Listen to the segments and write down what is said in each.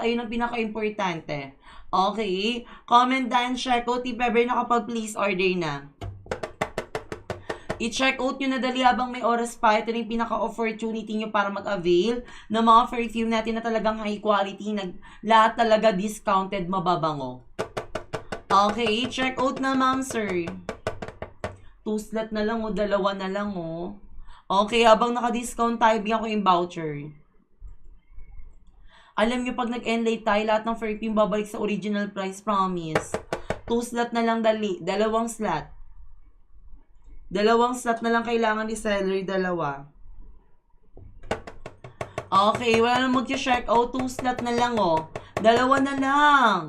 ayun ang pinaka-importante. Okay? Comment down, check out if ever nakapag-please order na. I-check out nyo na dali habang may oras pa. Ito na yung pinaka-opportunity nyo para mag-avail ng mga perfume natin na talagang high quality. Lahat talaga discounted, mababango. Okay, check out na ma'am sir. 2 slot na lang o, 2 na lang o. Okay, habang naka-discount tayo, bigyan ko yung voucher. Alam nyo, pag nag-end late tayo, lahat ng perfume babalik sa original price, promise. 2 slot na lang dali. 2 slot. 2 slot na lang kailangan ni seller, 2. Okay, wala nang mag-check out. 2 slot na lang oh. 2 na lang.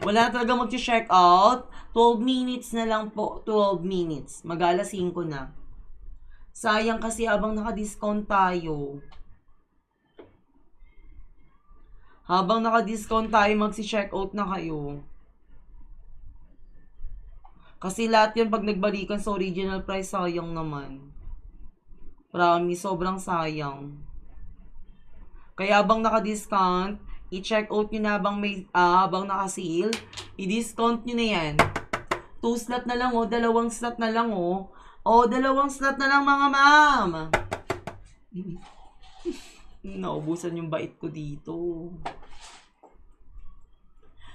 Wala na talaga mag-check out. 12 minutes na lang po. 12 minutes. Mag-alas 5 na. Sayang kasi habang naka-discount tayo. Habang naka-discount tayo, magsi-check out na kayo. Kasi lahat yan pag nagbalikan sa original price, sayang naman. Promise, sobrang sayang. Kaya habang naka-discount, i-check out nyo na habang naka-sale, i-discount nyo na yan. 2 slot na lang o, 2 slot na lang o. O, 2 slot na lang mga ma'am. Naubusan yung bait ko dito.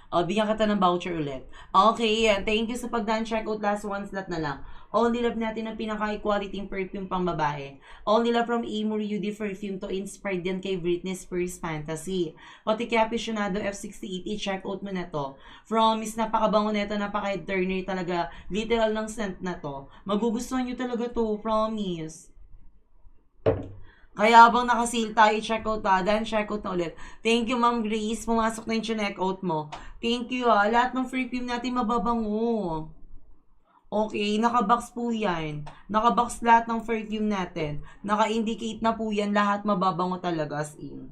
O, bigyan kita ng voucher ulit. Okay, yan. Thank you sa pag-check out. Last 1 slot na lang. Only Love natin ang pinaka-quality perfume pang babae. Only Love from Amor UD Perfume to inspired yan kay Britney Spears Fantasy. Pati kay Aficionado F68, i-check out mo na to. Promise, napakabango na ito, napaka-turner talaga. Literal ng scent na to. Magugustuhan nyo talaga to, promise. Kaya habang naka-sale tayo, i-check out ha. Then, check out na ulit. Thank you, Ma'am Grace. Pumasok na yung check out mo. Thank you ha. Lahat ng perfume natin mababango. Okay, naka-box po yan. Naka-box lahat ng perfume natin. Naka-indicate na po yan. Lahat mababango talaga as in.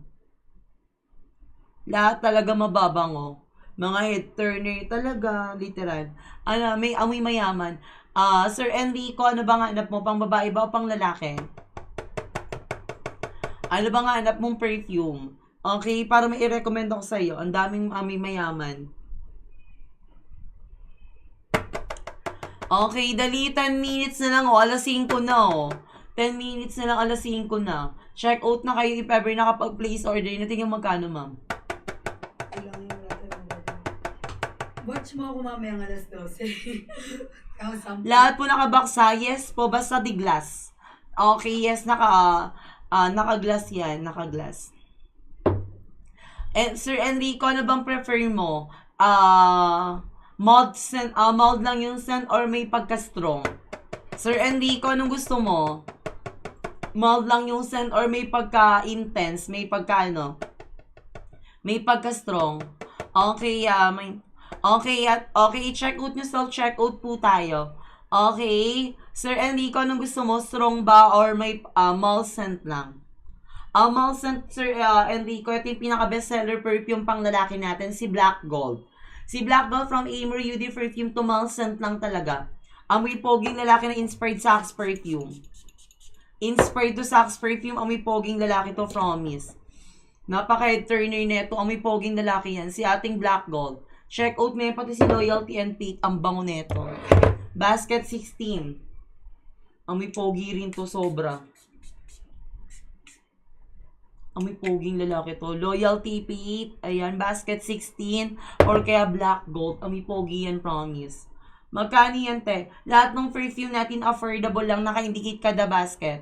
Lahat talaga mababango. Mga head turner talaga. Literal. May amoy mayaman. Sir Enrico, ano bang hanap mo? Pang babae ba o pang lalaki? Ano bang hanap mong perfume? Okay, para may i-recommend ako sa'yo. Ang daming amoy mayaman. Okay, dali 10 minutes na lang oh. Alas 5 na oh. 10 minutes na lang, alas 5 na. Check out na kayo if ever nakapag-place order. Natingin magkano, ma'am? Watch mo ako mamayang alas 12. Lahat po nakabaksa. Yes po, basta di glass. Okay, yes, naka-glass yan. Naka-glass. And Sir Enrico, ano bang prefer mo? Mild lang yung scent or may pagka-strong? Sir Enrico, anong gusto mo? Mild lang yung scent or may pagka-intense? May pagka-ano? May pagka-strong? Okay, okay, check out nyo, self-check out po tayo. Okay, Sir Enrico, anong gusto mo? Strong ba or may mild scent lang? Mild scent, Sir Enrico, ito yung pinaka-bestseller perfume pang lalaki natin, si Black Gold. Si Black Gold from Amor UD Perfume to mild scent lang talaga. Amoy poging lalaki na inspired sa Axe perfume. Inspired to sa Axe perfume, amoy poging lalaki to, promise. Napaka-head turner neto, amoy poging lalaki yan, si ating Black Gold. Check out mo pati si Loyalty and Pete, ang bango neto. Basket 16. Amoy pogi rin to, sobra. Amoy poging lalaki to. Loyalty Pete, ayan, Basket 16, or kaya Black Gold, amoy pogi yan, promise. Magkano yan, te? Lahat ng perfume natin affordable lang, naka-indicate kada basket.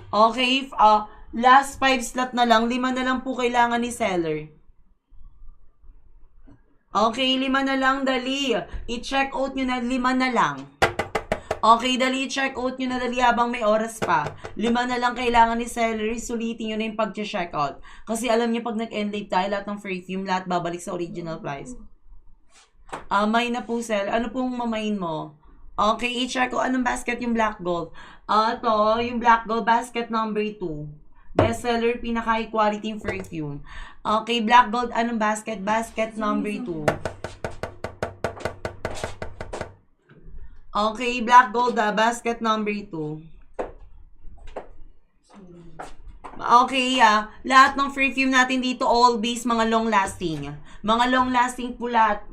Okay, last 5 slot na lang, 5 na lang po kailangan ni seller. Okay, 5 na lang, dali. I-check out nyo na, 5 na lang. Okay, dali, check out nyo na dali habang may oras pa. 5 na lang kailangan ni seller, sulitin nyo na yung pag-check out. Kasi alam nyo, pag nag-end late tayo, lahat ng perfume, lahat babalik sa original price. May na po, sell. Ano pong mamain mo? Okay, i-check ko anong basket yung Black Gold. Ito, yung Black Gold basket number 2. Bestseller, pinaka-high quality perfume. Okay, Black Gold, anong basket? Basket number 2. Okay, Black Gold, basket number 2. Okay, lahat ng perfume natin dito, all base, mga long-lasting. Mga long-lasting po lahat.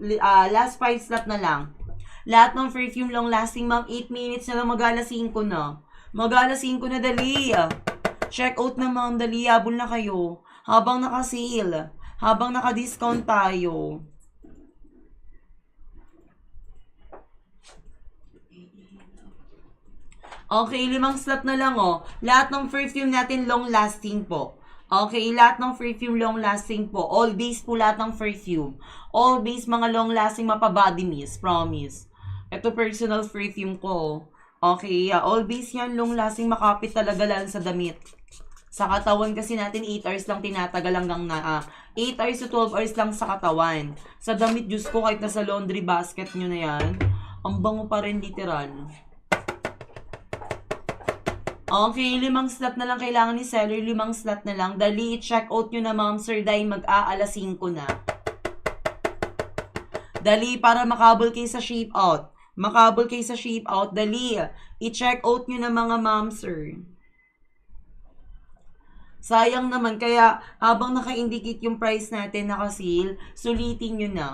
Last 5 slot na lang. Lahat ng perfume long-lasting, ma'am, 8 minutes na lang, mag-alas 5 na. Mag-alas 5 na, dali. Check out na, ma'am, dali. Habol na kayo. Habang naka-sale. Habang naka-discount tayo. Okay, 5 slot na lang, oh. Lahat ng perfume natin long-lasting po. Okay, lahat ng perfume long-lasting po. All base po lahat ng perfume. All base mga long-lasting mapa-body mist, promise. Ito personal perfume ko. Okay, all base yan, long-lasting, makapit talaga lang sa damit. Sa katawan kasi natin, 8 hours lang tinatagal hanggang na, 8 hours to 12 hours lang sa katawan. Sa damit, Diyos ko, kahit nasa laundry basket nyo na yan, ang bango pa rin literal. Okay, 5 slot na lang kailangan ni seller, 5 slot na lang. Dali, check out nyo na, ma'am sir, dahil mag-aalas 5 na. Dali, para makabol kayo sa shape out. Makabol kayo sa shape out, dali. I-check out nyo na mga ma'am sir. Sayang naman, kaya habang naka-indicate yung price natin, naka-sale, sulitin nyo na.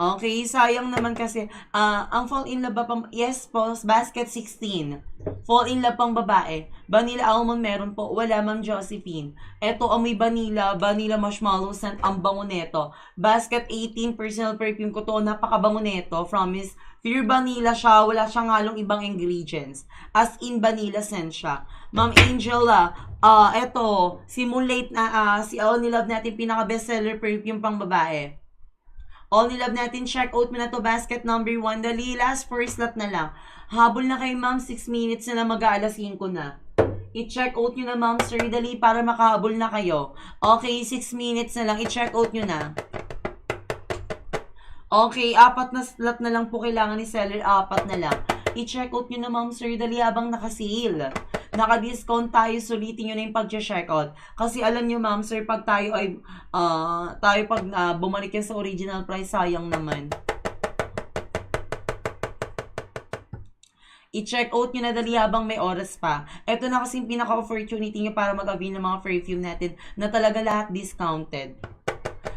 Okay, sayang naman kasi, ang fall in love ba pang, yes po, basket 16. Fall in love pang babae. Vanilla almond meron po, wala ma'am Josephine. Eto, amoy vanilla, vanilla marshmallow scent, ang bango neto. Basket 18, personal perfume ko to, napakabango neto, promise. Pure vanilla siya, wala siyang halong ibang ingredients. As in, vanilla scent siya. Ma'am Angela, eto, simulate na, si Only Love natin, pinaka-bestseller perfume pang babae. Only Love natin, check out mo na to, basket number 1. Dali, last 4 slot na lang. Habol na kay ma'am, 6 minutes na lang, mag-aalas 5 na. I-check out nyo na, ma'am sir, dali, para makahabol na kayo. Okay, 6 minutes na lang, i-check out nyo na. Okay, 4 na slot na lang po kailangan ni seller, 4 na lang. I-check out nyo na, ma'am sir, dali, habang naka-sale. Naka-discount tayo, sulitin nyo na yung pag-check out. Kasi alam nyo, ma'am sir, pag tayo ay, pag bumalik yan sa original price, sayang naman. I-check out nyo na dali habang may oras pa. Ito na kasing pinaka-opportunity nyo para mag-avail ng mga perfume natin na talaga lahat discounted.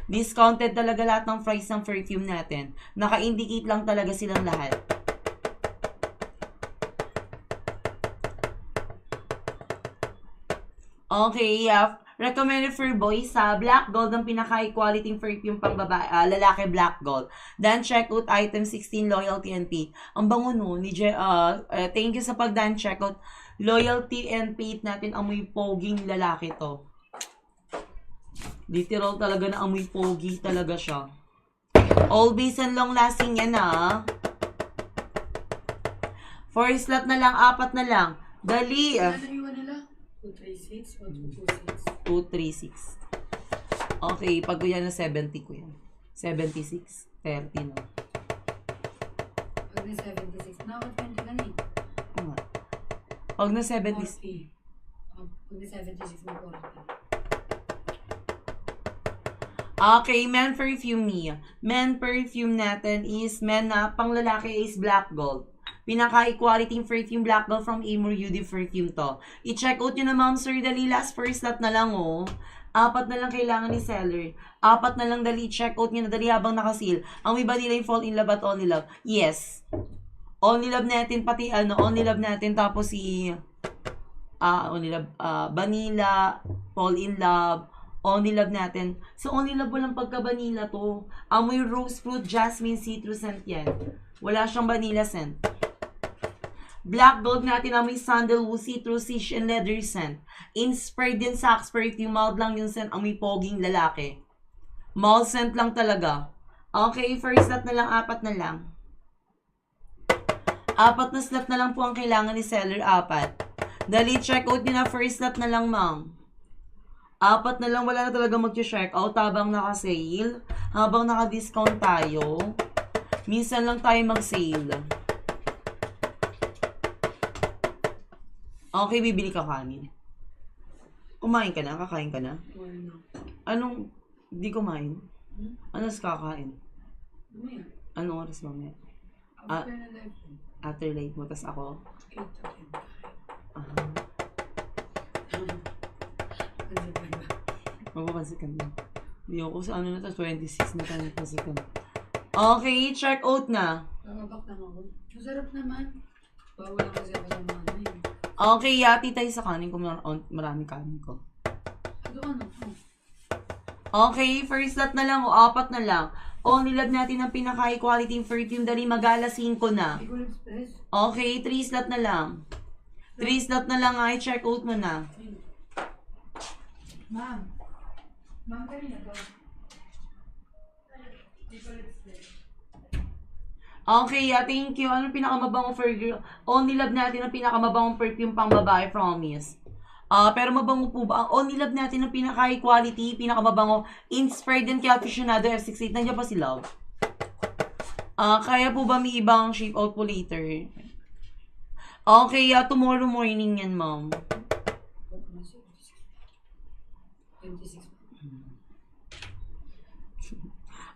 Discounted talaga lahat ng price ng perfume natin. Naka-indicate lang talaga silang lahat. Okay, recommended for boys sa Black Gold ang pinaka-high quality perfume pang babae, lalaki Black Gold. Then check out item 16 Loyalty and Faith. Ang bango no ni thank you sa pag-dan check out. Loyalty and Faith natin, amoy poging lalaki to. Literal talaga na amoy pogi talaga siya. All base and long lasting yan 4 slot na lang, 4 na lang. Dali. 236, 236. Okay, pag ko yan na 70 ko yan. 76, 30 no. Pag na 76, na 20 lang eh. Pag na 70, 40. Pag na 76, na 40. okay, men perfume me. Men perfume natin is, men na pang lalaki is Black Gold. Pinaka-quality perfume Black Gold from Amor UD perfume to. I-check out nyo na, ma'am sir, dali, last first slot na lang 4 na lang kailangan ni seller. 4 na lang, dali, check out nyo na dali habang nakasil. Ang may ba nila yung fall in love at Only Love? Yes. Only Love natin, pati Only Love natin, tapos si Only Love, Vanilla, Fall in Love, Only Love natin. So, Only Love walang pagka-vanilla to. Amoy rose fruit, jasmine, citrus scent yan. Wala siyang vanilla scent. Black Gold natin, amoy sandalwood, citrus, fish, and leather scent. Inspired din sa Axe perfume, mild lang yung scent, amoy poging lalaki. Mild scent lang talaga. Okay, first slot na lang, 4 na lang. 4 na slot na lang po ang kailangan ni seller, 4. Dali, check out nyo na, first slot na lang, ma'am. 4 na lang, wala na talaga mag-check out habang naka-sale. Habang naka-discount tayo. Minsan lang tayo mag-sale. Okay, bibili ka kanin. Kumain ka na? Kakain ka na? Anong, di kumain? Ano sa kakain? Mamaya. Anong oras mamaya? After na live. Afterlight mo, tas ako. 8 to 10. Ah, Ano ba ba? mapapansin ka na. Hindi ako sa ano na to, 26 na tayo mapapansin ka na. Okay, check out na. Nakabak lang ako. Masarap naman. Bawal lang kasi ako sa mga ano yun. Okay, yati tayo sa kanin ko. Marami kanin ko. Ano ano? Okay, first lot na lang o apat na lang. Only love natin ang pinaka-high quality perfume. Dali, mag-alas 5 na. Hindi ko express. Okay, 3 slot na lang. 3 slot na lang ay check out mo na. Ma'am. Ma'am, kanina ba? Hindi ko express. Okay, thank you. Ano pinakamabangong perfume? Only love natin ang pinakamabangong perfume pang babae, promise. Pero mabango po ba? Ang only love natin ang pinaka-high quality, pinakamabango, inspired din kay Aficionado F68. Nandiyan pa si Love. Kaya po ba may ibang shape out po later? Okay, tomorrow morning yan, ma'am. 26.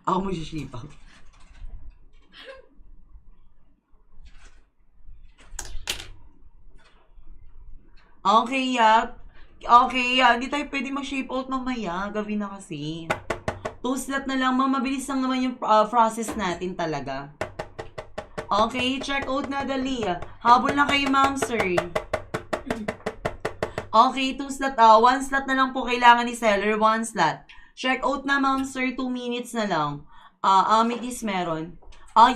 Ako mo siya shape out. Okay, hindi tayo pwede mag-shape out mamaya. Gabi na kasi. 2 slot na lang, ma'am. Mabilis lang naman yung process natin talaga. Okay, check out na dali. Habol na kayo, ma'am, sir. Okay, 2 slot. 1 slot na lang po kailangan ni seller. 1 slot. Check out na, ma'am, sir. 2 minutes na lang. Amethyst meron.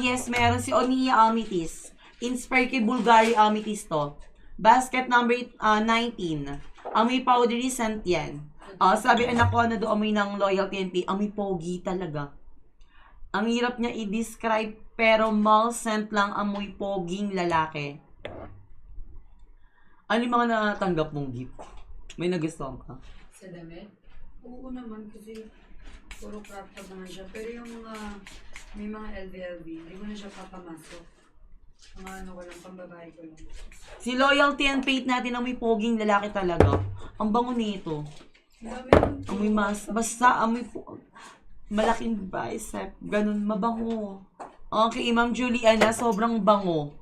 Yes, meron si Onia Amethyst. Inspired kay Bulgari Amethyst to. Basket number 19. Amoy powdery scent yan. Sabi anak ko, ano do, amoy ng Loyalty NP. Amoy pogi talaga. Ang hirap niya i-describe, pero mall scent lang, amoy poging lalaki. Ano yung mga natanggap mong gift? May nagustuhan ka? Sa damit? Oo naman kasi puro crop top naman siya. Pero yung mga, may mga LVLV, hindi ko na siya papamasok. Mga ano ko lang, pambabae ko lang. Si Loyalty and Fate natin, amoy poging lalaki talaga. Ang bango nito. Amoy basta amoy malaking bicep. Ganun, mabango. Okay, Ma'am Juliana, sobrang bango.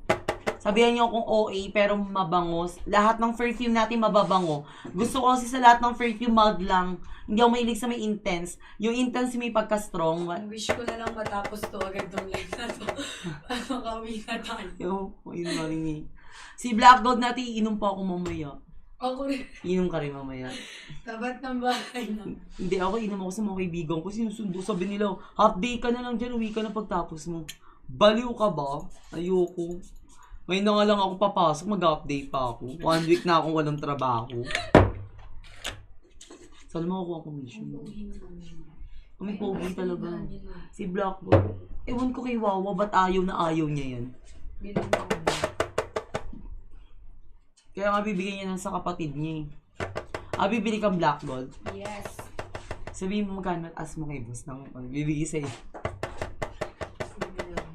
Sabihan niyo akong OA, pero mabango. Lahat ng perfume natin mababango. Gusto ko kasi sa lahat ng perfume, mild lang. Hindi ako mahilig sa may intense. Yung intense may pagka-strong. Ang wish ko na lang matapos to agad tong live na to. Para makauwi na tayo. Yun nga rin eh. Si Black Gold natin, iinom pa ako mamaya. Ako rin. Inom ka rin mamaya. Tabat ng bahay na. Hindi, ako inom ako sa mga kaibigan ko. Sinusundo, sabi nila, half day ka na lang dyan, uwi ka na pagtapos mo. Baliw ka ba? Ayoko. Ngayon na nga lang ako papasok, mag-update pa ako. 1 week na akong walang trabaho. Saan mo ako ang commission mo? May pogi talaga. Si Black Gold. Ewan ko kay Wawa, ba't ayaw na ayaw niya yan? Bilang ako ba? Kaya nga bibigyan niya lang sa kapatid niya eh. Bibili kang Black Gold. Yes. Sabihin mo magkano, ask mo kay boss ng bibigay sa'yo.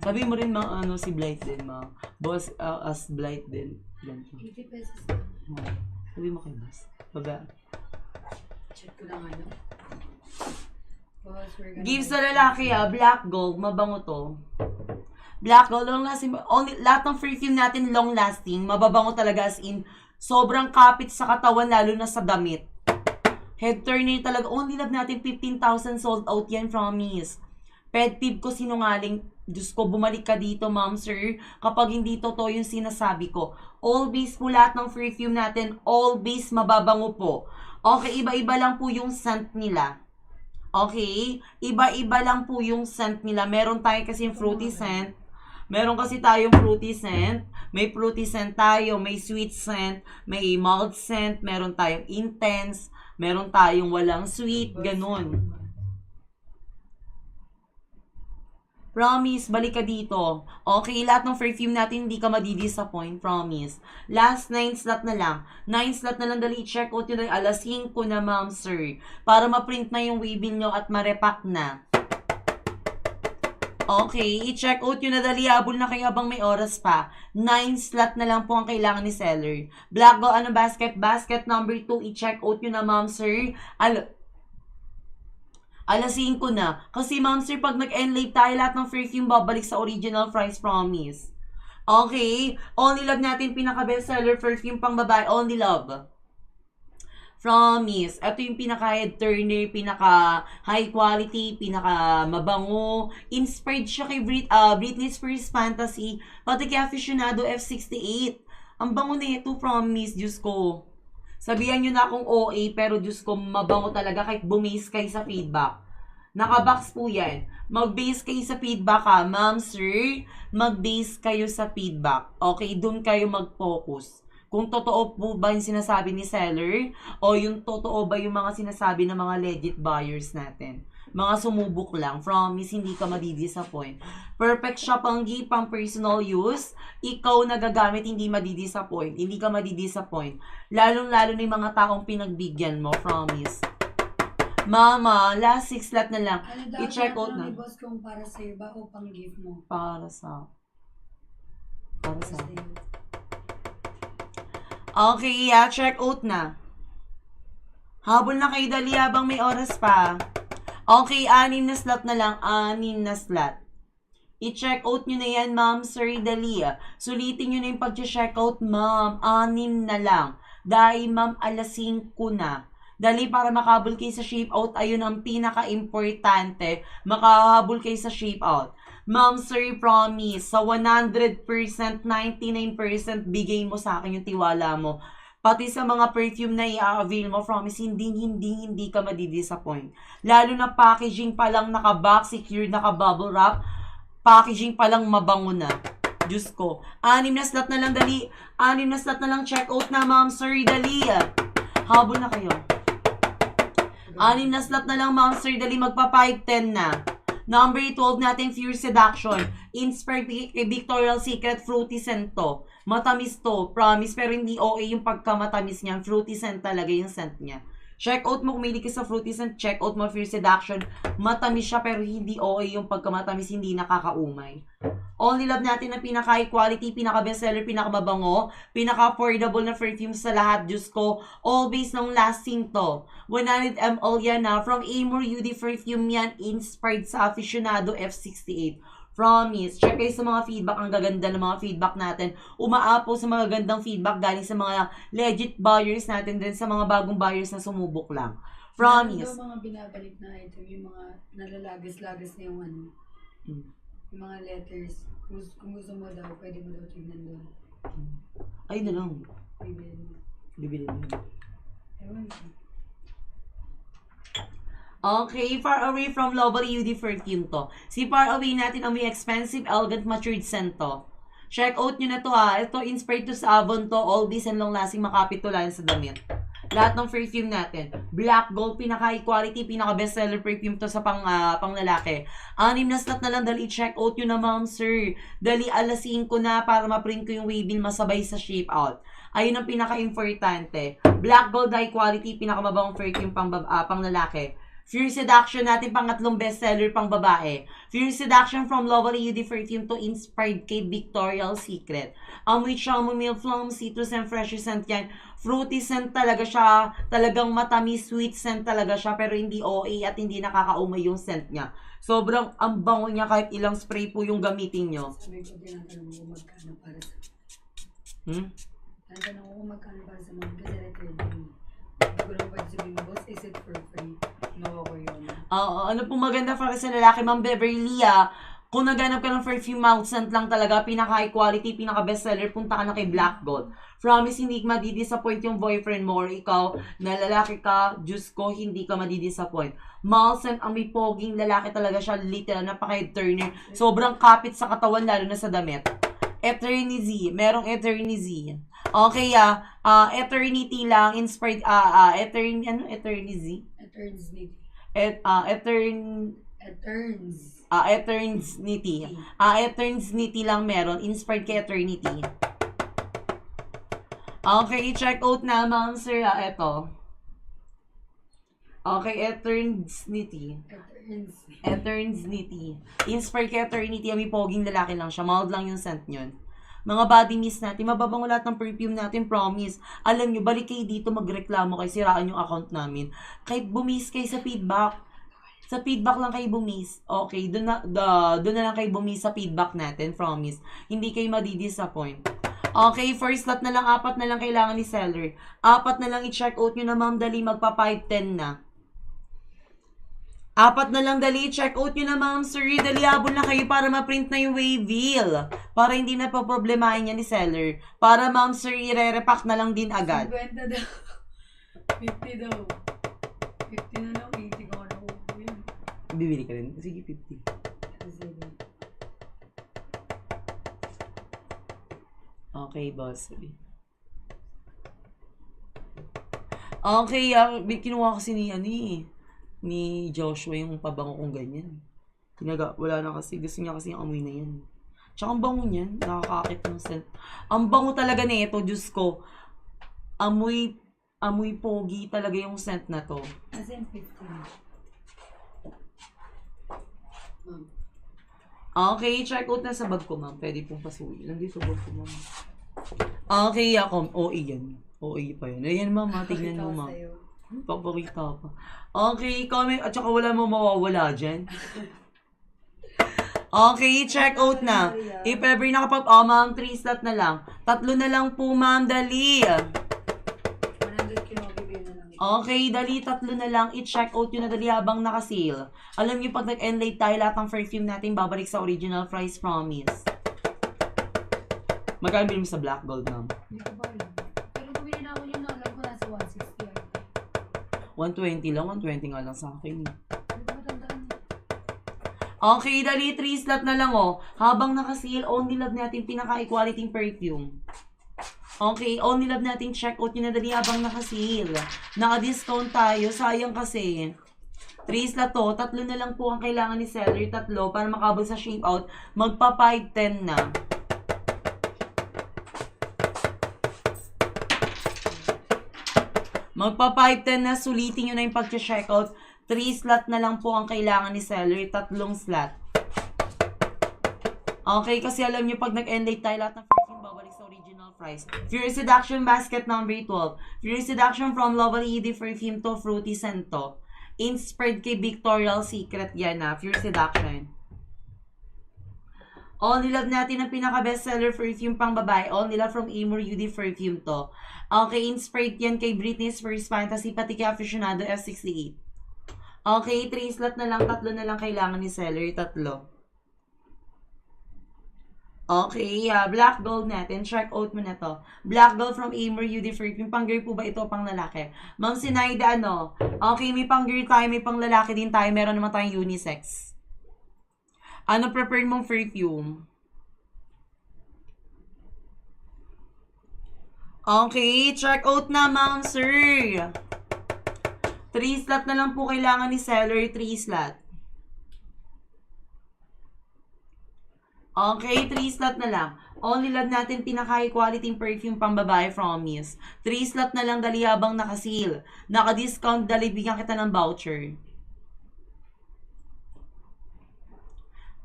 Sabihin mo rin si Blight din, boss, as Blight din. Ganito. 80 pesos. Sabihin mo kay boss. Baba. Check ko lang ano. Boss, we're gonna... Give sa lalaki Black Gold, mabango to. Black Gold, long lasting, lahat ng perfume natin long lasting, mababango talaga as in, sobrang kapit sa katawan, lalo na sa damit. Head turner talaga, only love natin 15,000 sold out yan, promise. Pet peeve ko sinungaling, Diyos ko, bumalik ka dito, ma'am, sir, kapag hindi totoo yung sinasabi ko. All base po lahat ng perfume natin, all base mababango po. Okay, iba-iba lang po yung scent nila. Okay? Iba-iba lang po yung scent nila. Meron tayo kasi fruity scent. Meron kasi tayong fruity scent. May fruity scent tayo. May sweet scent. May mild scent. Meron tayong intense. Meron tayong walang sweet. Ganun. Promise, balik ka dito. Okay, lahat ng perfume natin hindi ka madi-disappoint. Promise. Last 9 slot na lang. 9 slot na lang, dali. Check out yun. Alas 5 na, ma'am, sir. Para ma-print na yung waving nyo at ma-repack na. Okay, i-check out yun na dali. Habol na kayo habang may oras pa. 9 slot na lang po ang kailangan ni seller. Black Gold, basket? Basket number 2. I-check out yun na, ma'am, sir. Alas 5 na. Kasi ma'am sir, pag nag-enlave tayo, lahat ng perfume babalik sa original price, promise. Okay, Only Love natin, pinaka-bestseller perfume pang babae, Only Love. Promise. Ito yung pinaka-head turner, pinaka-high quality, pinaka-mabango. Inspired siya kay Britney Spears Fantasy, pati kay Aficionado F68. Ang bango na ito, promise, Diyos ko. Sabihan nyo na akong OA, pero Diyos ko, mabango talaga kahit bumase kayo sa feedback. Nakabox po yan. Mag-base kayo sa feedback ha, ma'am, sir. Mag-base kayo sa feedback. Okay, doon kayo mag-focus. Kung totoo po ba yung sinasabi ni seller o yung totoo ba yung mga sinasabi ng mga legit buyers natin. Mga sumubok lang. Promise, hindi ka madidisappoint. Perfect siya pang personal use. Ikaw nagagamit, hindi madidisappoint. Hindi ka madidisappoint. Lalong-lalo na yung mga taong pinagbigyan mo. Promise. Mama, last 6 slot na lang. I-check out na. Ni boss kung para sa'yo ba o pang gift mo? Para sa... Sa'yo. Okay, check out na. Habol na kayo dali habang may oras pa. Okay, 6 na slot na lang. 6 na slot. I-check out nyo na yan, ma'am, sir, dali. Sulitin nyo na yung pag-check out, ma'am. 6 na lang. Dahil, ma'am, alas 5 na. Dali para makabul kayo sa shape out. Ayun ang pinaka-importante. Makahabol kayo sa shape out. Ma'am, sir, promise, sa 100%, 99% bigay mo sa akin yung tiwala mo. Pati sa mga perfume na i-avail mo, promise, hindi ka madidisappoint. Lalo na packaging pa lang naka-box, secured, naka-bubble wrap, packaging pa lang mabango na. Diyos ko. 6 na slot na lang, dali. 6 na slot na lang, check out na, ma'am, sir, dali. Habol na kayo. 6 na slot na lang, ma'am, sir, dali, magpa 5-10 na. Number 12 natin, Fierce Seduction. Inspired kay Victoria's Secret, fruity scent to. Matamis to, promise, pero hindi okay yung pagkamatamis niya. Fruity scent talaga yung scent niya. Check out mo, kung may ka sa fruity scent, check out mo, Fierce Seduction. Matamis siya, pero hindi okay yung pagkamatamis, hindi nakakaumay. Only Love natin na pinaka-high quality, pinaka-bestseller, pinaka-mabango, pinaka-affordable na perfume sa lahat, Diyos ko. Always nung lasting to. 100 ml yan na. From Amor UD Perfume yan, inspired sa Aficionado F68. Promise. Check kayo sa mga feedback. Ang gaganda ng mga feedback natin. Umaapo sa mga gandang feedback galing sa mga legit buyers natin din, sa mga bagong buyers na sumubok lang. Promise. Ano mga binabalik na item, yung mga nalalagis-lagis na yung ano, yung mga letters. Kung gusto mo daw, pwede mo daw tignan doon. Ay na lang. Bibili mo. Bibili mo. Ewan ko. Okay, Far Away from Lovely UD Perfume to. Si Far Away natin ang may expensive, elegant, matured scent to. Check out nyo na to ha. Ito, inspired to sa Avon to. Always and long lasting, makapitulan sa damit. Lahat ng perfume natin. Black Gold, pinaka-high quality, pinaka-bestseller perfume to sa pang lalaki. 6 na slot na lang, dali check out nyo na, ma'am, sir. Dali alas 5 na para ma-print ko yung waving masabay sa shape out. Ayun ang pinaka-importante. Black Gold, high quality, pinaka-mabang perfume pang lalaki. Fierce Seduction natin, pangatlong bestseller pang babae. Fierce Seduction from Lovely UD Perfume to inspired kay Victoria's Secret. Amoy chamomile, plum, citrus, and fresh scent yan. Fruity scent talaga siya. Talagang matamis, sweet scent talaga siya. Pero hindi OA at hindi nakakaumay yung scent niya. Sobrang ang bango niya kahit ilang spray po yung gamitin nyo. Sabi ko, tinatanong ko magkano para sa... Tinatanong ko magkano para sa mga kasi recording. Hindi ko lang pwede sabihin, boss, is it for free? No, ko yun. Ano pong maganda para sa lalaki, Ma'am Beverly, kung naghanap ka ng perfume mouth scent lang talaga, pinaka-high quality, pinaka-bestseller, punta ka na kay Black Gold. Promise, hindi madidisappoint yung boyfriend mo or ikaw na lalaki ka, Diyos ko, hindi ka madidisappoint. Mouth scent, ang may poging lalaki talaga siya, literal, napaka-turner. Sobrang kapit sa katawan, lalo na sa damit. Eternity, merong Eternity. Okay, Eternity lang, inspired, Eternity? Eternity. Eternity lang meron, inspired kay Eternity. Okay, check out na, ma'am, sir, eto. Okay, Eternity. Inspired kay Eternity, may poging lalaki lang siya, mild lang yung scent yun. Mga body mist natin, mababango lahat ng perfume natin, promise. Alam nyo, balik kayo dito, magreklamo kayo, siraan yung account namin. Kahit bumis kayo sa feedback, Sa feedback lang kayo bumis. Okay, doon na lang kayo bumis sa feedback natin, promise. Hindi kayo madi-disappoint. Okay, first lot na lang, 4 na lang kailangan ni seller. 4 na lang i-check out nyo na, ma'am, dali, magpa 5-10 na. 4 na lang, dali, check out nyo na, ma'am, sir. Dali, habol na kayo para ma-print na yung wave wheel. Para hindi na pa problemahin niya ni seller. Para, ma'am, sir, i-repack na lang din agad. 50 daw. 50 daw. 50 na lang, 80 ko na upo yun. Bibili ka rin? Sige, 50. Sige. Okay, boss. Okay, kinuha kasi ni Joshua yung pabango kong ganyan. Wala na kasi. Gusto niya kasi yung amoy na yan. Tsaka ang bango niyan. Nakakakit ng scent. Ang bango talaga na ito, Diyos ko. Amoy pogi talaga yung scent na to. As in 50. Ma'am. Okay, check out na sa bag ko, ma'am. Pwede pong pasuyin. Nandito sa bag ko, ma'am. Okay, ako. OE yan. OE pa yun. Ayan, ma'am. Tignan mo, ma'am. Papakita pa. Okay, comment. At saka wala mo mawawala dyan. Okay, check out na. If ever ma'am, 3 slot na lang. 3 na lang po, ma'am. Dali. 100 kilo, bibigyan na lang. Okay, dali, 3 na lang. I-check out yun na dali habang naka-sale. Alam niyo, pag nag-end late tayo, lahat ng perfume natin babalik sa original price, promise. Magkano bilhin mo sa Black Gold, ma'am? Hindi ko ba yun? Pero bumili na ako yung alam ko nasa 160 ata. 120 lang. 120 nga lang sa akin. Hindi ko matandaan. Okay, dali, 3 slot na lang, oh. Habang naka-sale, only love natin pinaka-quality perfume. Okay, only love natin check out yun na dali habang naka-sale. Naka-discount tayo, sayang kasi. 3 slot to, 3 na lang po ang kailangan ni seller, 3 para makabal sa shape out. Magpa 5-10 na. Magpa 5-10 na, sulitin nyo na yung pag-check out. 3 slot na lang po ang kailangan ni seller, 3 slot. Okay, kasi alam nyo, pag nag-end late tayo, lahat ng perfume babalik sa original price. Fury Seduction Basket number 12. Fury Seduction from Lovely ED Perfume to Fruity Scent to. Inspired kay Victoria's Secret yan na. Fury Seduction. Only Love natin ang pinaka-bestseller perfume pang babae. Only Love from Amor UD Perfume to. Okay, inspired yan kay Britney Spears Fantasy, pati kay Aficionado F68. Okay, 3 slot na lang, 3 na lang kailangan ni seller, 3. Okay, Black Gold natin. Check out mo na to. Black Gold from Amor UD Perfume. Pang-girl po ba ito o pang lalaki? Ma'am Sinaida, ano? Okay, may pang-girl tayo, may pang-lalaki din tayo. Meron naman tayong unisex. Ano preferred mong perfume? Okay, check out na, ma'am, sir. 3 slot na lang po kailangan ni seller, 3 slot. Okay, 3 slot na lang. Only love natin pinaka-high quality perfume pang babae from Miss. 3 slot na lang dali habang naka-sale. Naka-discount dali, bigyan kita ng voucher.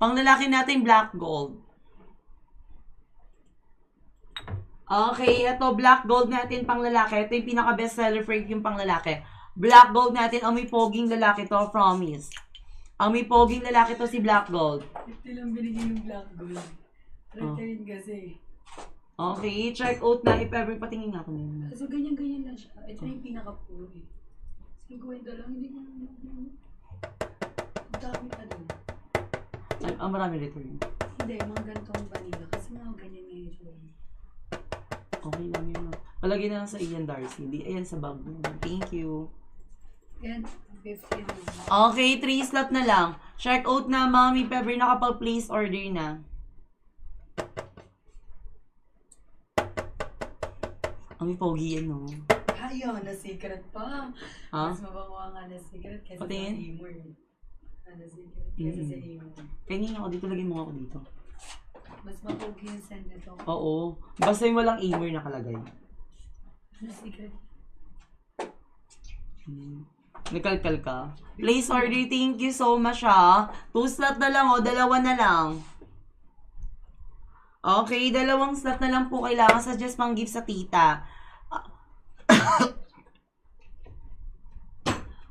Pang lalaki natin, Black Gold. Okay, ito, Black Gold natin pang lalaki. Ito yung pinaka-bestseller perfume pang lalaki. Black Gold natin, amoy poging lalaki to, promise. Amoy poging lalaki to si Black Gold. 50 lang binigyan yung Black Gold. Return kasi. Okay, check out na. If ever, patingin nga ako na. So, ganyan-ganyan lang siya. Ito yung pinaka-puro eh. 50 lang, hindi ko naman. Dami pa din. Marami return. Hindi, mga ganitong vanilla. Kasi mga ganyan nga yung Okay lang yun. Palagay na lang sa Ian Darcy. Hindi, ayan sa bag mo. Thank you. Yan, 50 lang. Okay, 3 slot na lang. Check out na, mami. Pepper nakapag-place order na. Ang pogi yan, no? Ayun, na secret pa. Ha? Mas mabango nga na secret kaysa sa Patingin? Amor. Na secret kaysa sa Amor. Tingin ako dito. Lagyan mo ako dito. Mas mapogi yung scent nito. Oo. Basta yung walang Amor nakalagay. Na secret. Nagkalkal ka? Place order. Thank you so much, ha. 2 slot na lang, o. 2 na lang. Okay, 2 slot na lang po kailangan sa just pang gift sa tita.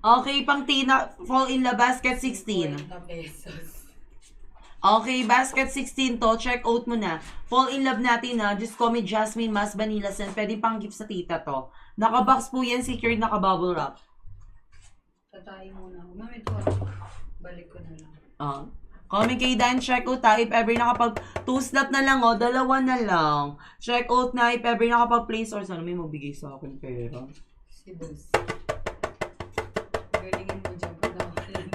Okay, pang Tina, Fall in Love, basket 16. 40 pesos. Okay, basket 16 to. Check out mo na. Fall in Love natin na. Just comment Jasmine Mas Vanilla Scent. Pwede pang gift sa tita to. Nakabox po yan, secured, naka-bubble wrap. Tatayin muna ako. Mami, ito balik ko na lang. Comment kay Dan, check out ha. If ever nakapag 2 slot na lang dalawa na lang. Check out na if ever nakapag-place or sana may magbigay sa akin pera. Si boss. Galingin mo dyan pag nakakulan.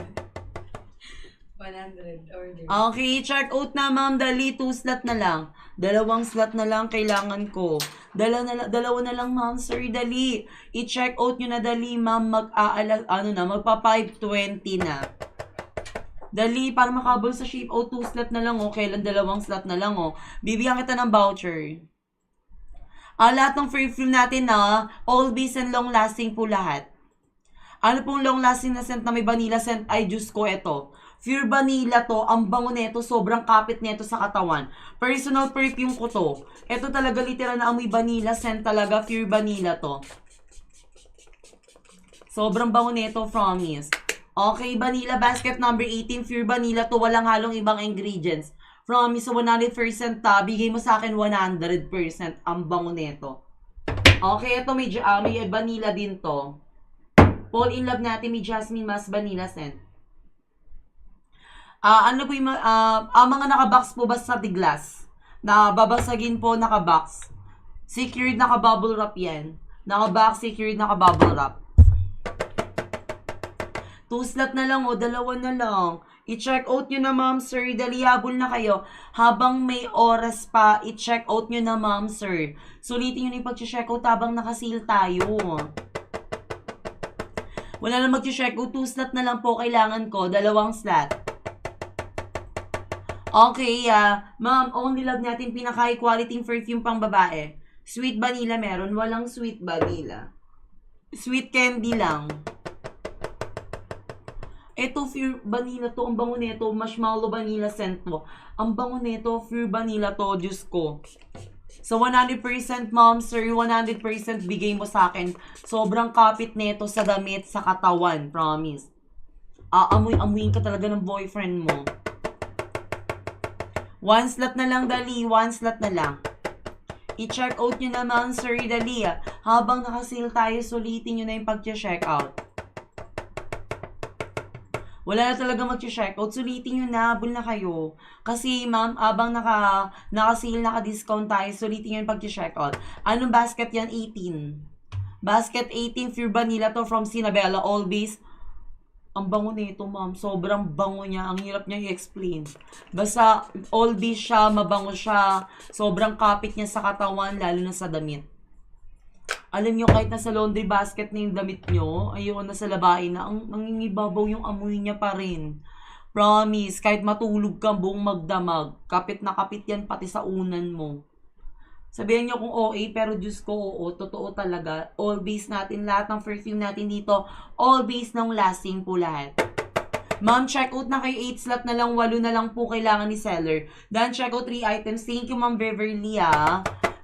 100 order. Okay, check out na ma'am. Dali, 2 slot na lang. 2 slot na lang kailangan ko. Dalawa na lang ma'am, sir. Dali. I-check out nyo na dali ma'am. Magpa 520 na. Dali, para makabol sa shape out, 2 slot na lang kailan 2 slot na lang Bibigyan kita ng voucher. Lahat ng free natin all base and long lasting po lahat. Ano pong long lasting na scent na may vanilla scent? Ay, Diyos ko, ito. Pure vanilla to, ang bango neto, sobrang kapit neto sa katawan. Personal perfume ko to. Ito talaga literal na amoy vanilla scent talaga, pure vanilla to. Sobrang bango neto, promise. Okay, vanilla basket number 18, pure vanilla to, walang halong ibang ingredients. Promise, 100% bigay mo sa akin 100%, ang bango neto. Okay, ito may vanilla din to. Fall in Love natin, may Jasmine Mas Vanilla Scent. Ano po yung mga nakabox po ba sa Tiglas? Na babasagin po nakabox. Secured naka-bubble wrap yan. Nakabox, secured naka-bubble wrap. 2 slot na lang dalawa na lang. I-check out nyo na ma'am sir. Dali, habol na kayo. Habang may oras pa, i-check out nyo na ma'am sir. Sulitin nyo na yung pag-check out habang nakasil tayo. Wala na mag-check out. 2 slot na lang po kailangan ko. 2 slot. Okay, ma'am, only love natin pinaka-high quality perfume pang babae. Sweet vanilla meron, walang sweet vanilla. Sweet candy lang. Ito, pure vanilla to, ang bango nito, marshmallow vanilla scent to. Ang bango nito, pure vanilla to, Diyos ko. So, 100% ma'am, sir, 100% bigay mo sa akin. Sobrang kapit nito sa damit, sa katawan, promise. Amoy-amoyin ka talaga ng boyfriend mo. 1 slot na lang, dali. 1 slot na lang. I-check out nyo naman, sir, dali. Habang nakasil tayo, sulitin nyo na yung pag-check out. Wala na talaga mag-check out. Sulitin nyo na, habol na kayo. Kasi, ma'am, habang naka-sale, naka-discount tayo, sulitin nyo yung pag-check out. Anong basket yan? 18. Basket 18, pure vanilla to from Sinabella, all base. Ang bango nito, ma'am. Sobrang bango niya. Ang hirap niya i-explain. Basta, all base siya, mabango siya. Sobrang kapit niya sa katawan, lalo na sa damit. Alam niyo, kahit nasa laundry basket na yung damit niyo, ayun, nasa labahin na, ang nangingibabaw yung amoy niya pa rin. Promise, kahit matulog ka buong magdamag, kapit na kapit yan pati sa unan mo. Sabihin niyo kung OA, pero Diyos ko, oo, totoo talaga. All base natin, lahat ng perfume natin dito, all base ng lasting po lahat. Ma'am, check out na kayo, 8 slot na lang, 8 na lang po kailangan ni seller. Dan, check out 3 items. Thank you, Ma'am Beverly,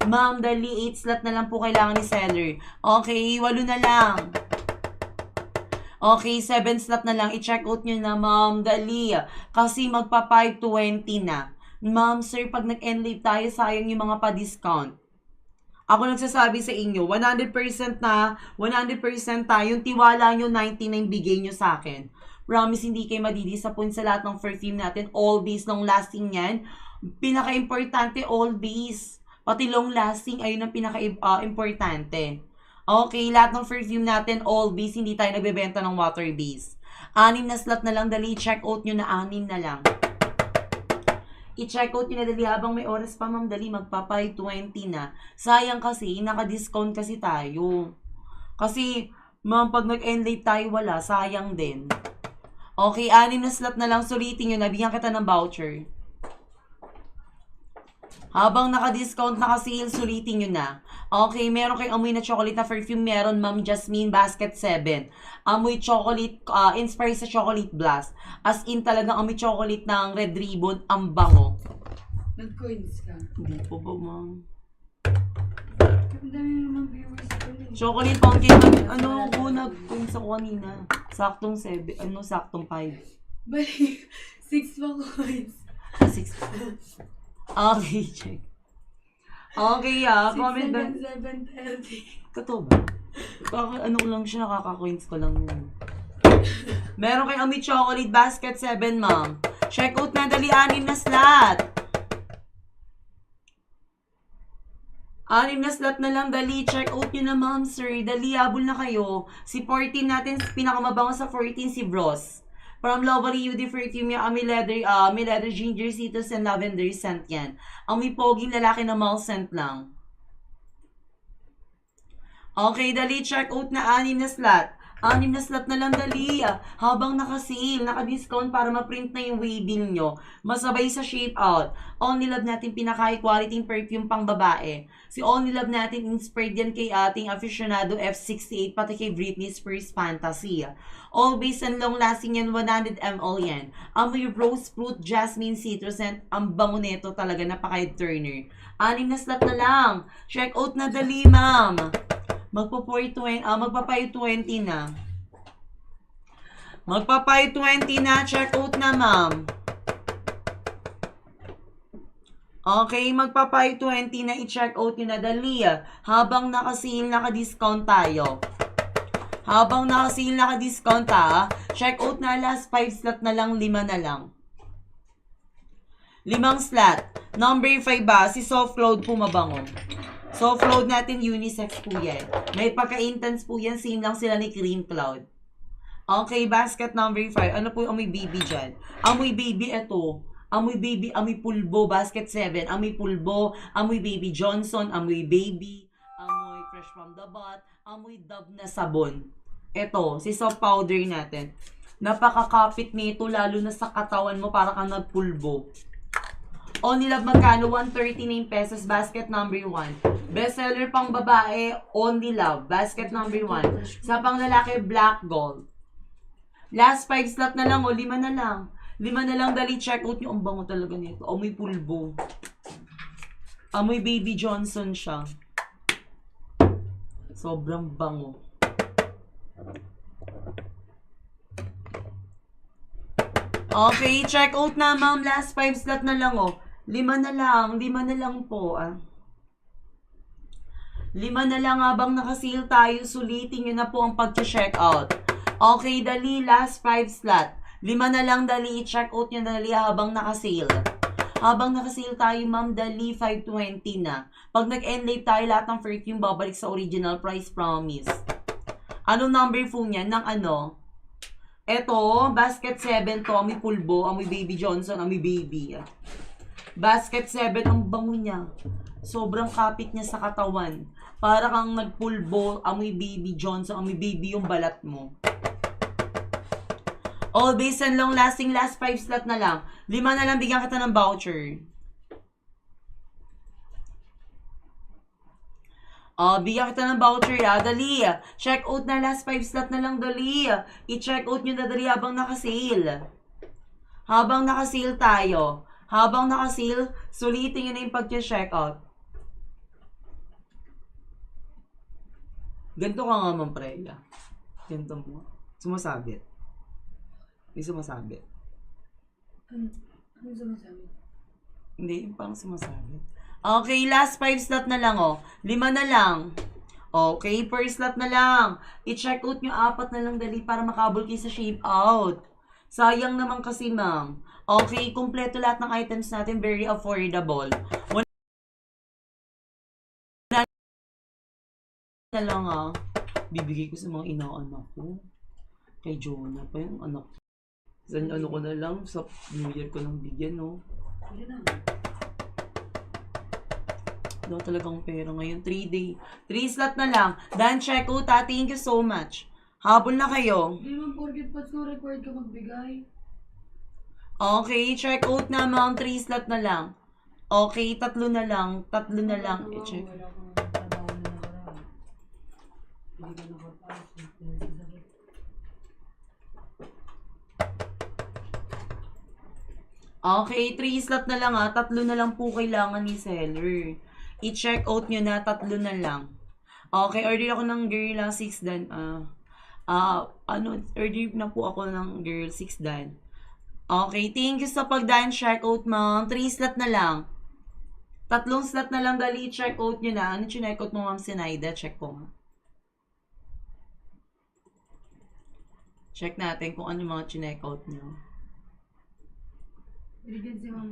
Ma'am, dali, 8 slot na lang po kailangan ni seller. Okay, 8 na lang. Okay, 7 slot na lang. I-check out nyo na, ma'am, dali. Kasi magpa 520 na. Ma'am, sir, pag nag-enlave tayo, sayang yung mga pa-discount. Ako nagsasabi sa inyo, 100% na, 100% yung tiwala nyo, 99 bigay nyo sa akin. Promise, hindi kayo madidisappoint sa lahat ng perfume natin. All base, long lasting yan. Pinaka-importante, all base. Pati long lasting, ayun ang pinaka-importante. Okay, lahat ng perfume natin, all base, hindi tayo nagbebenta ng water base. 6 na slot na lang, dali, check out nyo na 6 na lang. I-check out nyo na dali habang may oras pa, ma'am, dali, magpa 520 na. Sayang kasi, naka-discount kasi tayo. Kasi, ma'am, pag nag-end late tayo, wala, sayang din. Okay, 6 na slot na lang, sulitin nyo na, bigyan kita ng voucher. Habang naka-discount, naka-sale, sulitin nyo na. Okay, meron kayong amoy na chocolate na perfume. Meron, Ma'am Jasmine, basket 7. Amoy chocolate, inspired sa chocolate blast. As in, talagang amoy chocolate ng red ribbon, ang bango. Nag-coins ka? Hindi po ba, ma'am? Ang dami naman viewers ko Chocolate pumpkin, nag-coins ako kanina. Saktong 7. Ano, saktong 5. Balik. 6 pa coins. 6. Okay, check. Okay, 6 comment down. hanggang 7:30. Totoo ba? Ano ko lang siya, kaka-coins ko lang yun. Meron kay Ami Chocolate Basket 7, ma'am. Check out na, dali, 6 na slot. 6 na slot na lang, dali. Check out nyo na, ma'am, sir. Dali, habol na kayo. Si 14 natin, pinakamabango sa 14, si Bros. From Lovely UD Perfume, may leather ginger, citrus, and lavender scent yan. Ang may poging lalaki na mall scent lang. Okay, dali, check out na 6 na slot. 6 na slot na lang, dali. Habang naka-sale, naka-discount para ma-print na yung waving nyo. Masabay sa shape out. Only Love natin pinaka-high quality perfume pang babae. Si Only Love natin inspired yan kay ating aficionado F68 pati kay Britney Spears Fantasy. All based and long-lasting yan, 100 ml yan. Amoy rose fruit, jasmine, citrus, and ang bango nito talaga, napaka-turner. 6 na slot na lang. Check out na, dali, ma'am. Magpa-5 20 na. Magpa-5 20 na. Check out na, ma'am. Okay, magpa-5 20 na. I-check out nyo na. Dali, habang naka-sale, naka-discount tayo. Habang naka-sale, naka-discount check out na. Last 5 slot na lang. 5 na lang. 5 slot. Number 5 ba? Si Soft Cloud po mabango. Soft Cloud natin, unisex po yan. May pagka-intense po yan. Same lang sila ni Cream Cloud. Okay, basket number 5. Ano po yung amoy baby dyan? Amoy baby, eto. Amoy baby, amoy pulbo. Basket 7. Amoy pulbo. Amoy baby Johnson. Amoy baby. Amoy fresh from the bot. Amoy Dove na sabon. Eto, si soft powder natin. Napakakapit nito, lalo na sa katawan mo, para kang nagpulbo. Only Love magkano? 139 pesos. Basket number 1. Bestseller pang babae, Only Love. Basket number 1. Sa pang lalaki, Black Gold. Last 5 slot na lang, 5 na lang. 5 na lang, dali, check out nyo. Ang bango talaga nito. Amoy pulbo. Amoy Baby Johnson siya. Sobrang bango. Okay, check out na, ma'am. Last 5 slot na lang, 5 na lang po, 5 na lang habang nakasale tayo. Sulitin nyo na po ang pag-check out. Okay, dali, last 5 slot. 5 na lang, dali, i-check out nyo dali habang nakasale. Habang nakasale tayo, ma'am, dali, 520 na. Pag nag-end tayo, lahat ng perfume babalik sa original price, promise. Anong number po niyan? Ng ano? Eto, basket 7 to, amoy pulbo, amoy Baby Johnson, amoy baby. Basket 7, ang bango niya. Sobrang kapit niya sa katawan. Para kang nagpulbo, amoy Baby Johnson, amoy baby yung balat mo. All based and long lasting, last 5 slot na lang. 5 na lang, bigyan kita ng voucher. Bigyan kita ng voucher, dali. Check out na, last 5 slot na lang, dali. I-check out nyo na dali habang nakasale. Habang nakasale tayo. Habang nakasale, sulitin nyo na yung pag-check out. Ganito ka nga, Ma'am Preya. Ganito mo. Sumasabit. May sumasabit. Ano sumasabi? Hindi, yung parang sumasabit. Okay, last 5 slot na lang, 5 na lang. Okay, per slot na lang. I-check out nyo 4 na lang, dali, para makabol kayo sa shape out. Sayang naman kasi, ma'am. Okay, kumpleto lahat ng items natin, very affordable. Wala na lang, bibigay ko sa mga inaanak ko. Kay Jonah pa yung anak. Ano ko na lang, sa New Year ko nang bigyan, Hindi na. Wala talagang pera ngayon. 3 slot na lang. Dan, check out, thank you so much. Habol na kayo. Hindi man porket pa so required ka magbigay. Okay, check out na, ma'am. 3 slot na lang. Okay, 3 na lang. 3 na lang. I-check. Wala kang trabaho na nakaraan. Hindi ka nakapasok. Okay, 3 slot na lang, 3 na lang po kailangan ni seller. I-check out nyo na, 3 na lang. Okay, order ako ng girl 6 dan. Order na po ako ng girl 6 dan. Okay, thank you sa pag-dine check out, ma'am. 3 slot na lang. 3 slot na lang, dali check out nyo na. Ano check out mo, ma'am Sinaida? Check ko nga. Check natin kung ano yung mga chinek out nyo. Bigyan si Ma'am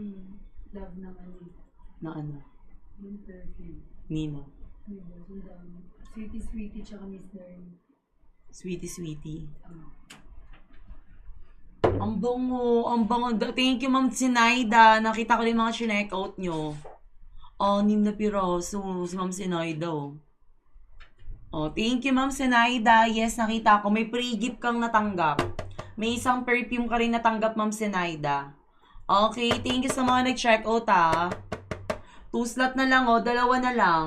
Love ng ano, Na ano? yung perfume. Nino. Diba? Sweetie Sweetie tsaka Miss Darling. Sweetie, sweetie. Ah. Ang bango, ang bango. Thank you, ma'am Sinaida. Nakita ko rin yung mga chinek out nyo. 6 na piraso. Si ma'am Sinaida, oh. Oh, thank you, ma'am Sinaida. Yes, nakita ko. May free gift kang natanggap. May isang perfume ka rin natanggap, ma'am Sinaida. Okay, thank you sa mga nag-check out, ha. 2 slot na lang, oh. 2 na lang.